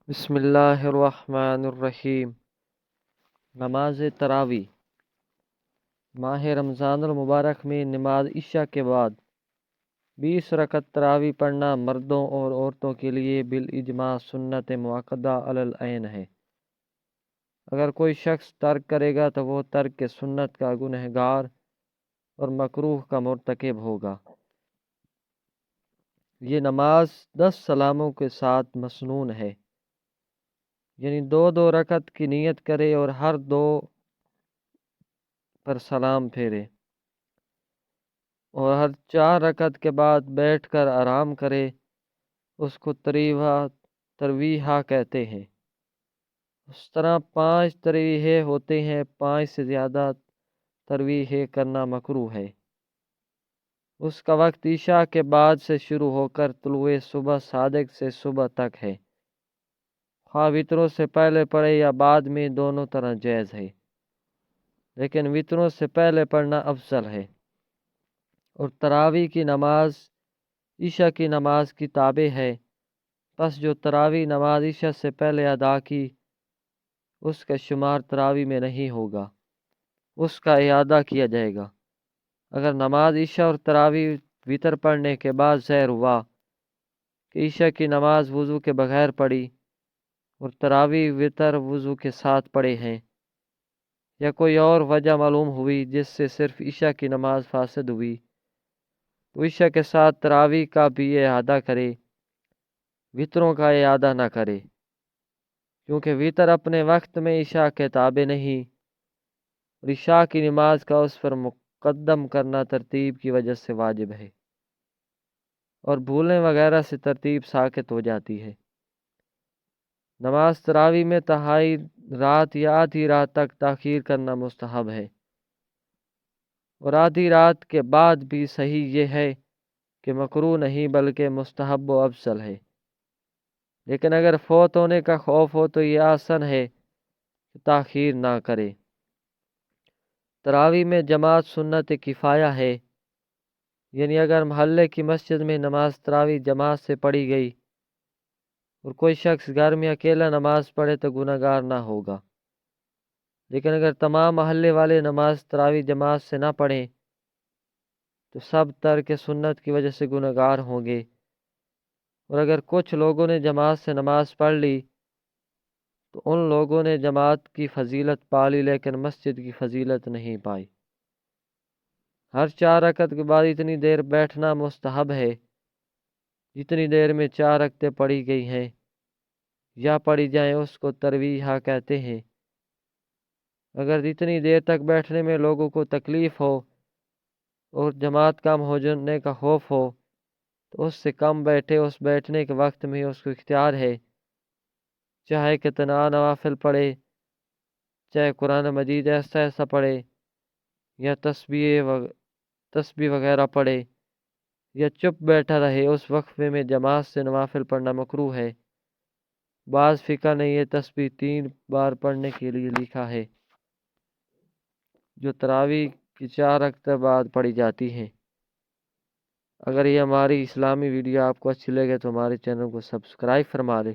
بسم اللہ الرحمن الرحیم۔ نماز تراویح ماہ رمضان المبارک میں نماز عشاء کے بعد 20 رکعت تراویح پڑھنا مردوں اور عورتوں کے لیے بالاجماع سنت مؤکدہ علی العین ہے۔ اگر کوئی شخص ترک کرے گا تو وہ ترک سنت کا گنہگار اور مکروہ کا مرتکب ہوگا۔ یہ نماز 10 سلاموں کے ساتھ مسنون ہے، یعنی 2 رکعت کی نیت کرے اور ہر 2 پر سلام پھیرے، اور ہر 4 رکعت کے بعد بیٹھ کر آرام کرے۔ اس کو ترویحہ کہتے ہیں۔ اس طرح 5 ترویحے ہوتے ہیں، 5 سے زیادہ ترویحے کرنا مکروہ ہے۔ اس کا وقت عشاء کے بعد سے شروع ہو کر طلوع صبح صادق سے صبح تک ہے، خواہ وتروں سے پہلے پڑھے یا بعد میں، دونوں طرح جائز ہے، لیکن وتروں سے پہلے پڑھنا افضل ہے۔ اور تراویح کی نماز عشاء کی نماز کی تابع ہے، پس جو تراویح نماز عشاء سے پہلے ادا کی اس کا شمار تراویح میں نہیں ہوگا، اس کا اعادہ کیا جائے گا۔ اگر نماز عشاء اور تراویح وتر پڑھنے کے بعد ظاہر ہوا کہ عشاء کی نماز وضو کے بغیر پڑھی اور تراویح وتر وضو کے ساتھ پڑھے ہیں، یا کوئی اور وجہ معلوم ہوئی جس سے صرف عشاء کی نماز فاسد ہوئی، تو عشاء کے ساتھ تراویح کا بھی اعادہ کرے، وتروں کا اعادہ نہ کرے، کیونکہ وتر اپنے وقت میں عشاء کے تابع نہیں، اور عشاء کی نماز کا اس پر مقدم کرنا ترتیب کی وجہ سے واجب ہے، اور بھولنے وغیرہ سے ترتیب ساقط ہو جاتی ہے۔ نماز تراویح میں تہائی رات یا آدھی رات تک تاخیر کرنا مستحب ہے، اور آدھی رات کے بعد بھی صحیح یہ ہے کہ مکروہ نہیں بلکہ مستحب و افضل ہے، لیکن اگر فوت ہونے کا خوف ہو تو یہ آسن ہے کہ تاخیر نہ کرے۔ تراویح میں جماعت سنت کفایہ ہے، یعنی اگر محلے کی مسجد میں نماز تراویح جماعت سے پڑھی گئی اور کوئی شخص گھر میں اکیلا نماز پڑھے تو گناہ گار نہ ہوگا، لیکن اگر تمام محلے والے نماز تراویح جماعت سے نہ پڑھیں تو سب ترک سنت کی وجہ سے گناہ گار ہوں گے، اور اگر کچھ لوگوں نے جماعت سے نماز پڑھ لی تو ان لوگوں نے جماعت کی فضیلت پا لی لیکن مسجد کی فضیلت نہیں پائی۔ ہر 4 رکعت کے بعد اتنی دیر بیٹھنا مستحب ہے جتنی دیر میں 4 رکعتیں پڑھی گئی ہیں یا پڑھی جائیں، اس کو ترویحہ کہتے ہیں۔ اگر اتنی دیر تک بیٹھنے میں لوگوں کو تکلیف ہو اور جماعت کم ہو جانے کا خوف ہو تو اس سے کم بیٹھے، اس بیٹھنے کے وقت میں اس کو اختیار ہے، چاہے کتنا نوافل پڑھے، چاہے قرآن مجید ایسا ایسا پڑھے یا تسبیح وغیرہ پڑھے، یا چپ بیٹھا رہے۔ اس وقفے میں جماعت سے نوافل پڑھنا مکروہ ہے۔ بعض فقہ نے یہ تسبیح 3 بار پڑھنے کے لیے لکھا ہے، جو تراویح کی 4 رکعت بعد پڑھی جاتی ہیں۔ اگر یہ ہماری اسلامی ویڈیو آپ کو اچھی لگے تو ہمارے چینل کو سبسکرائب فرما لیں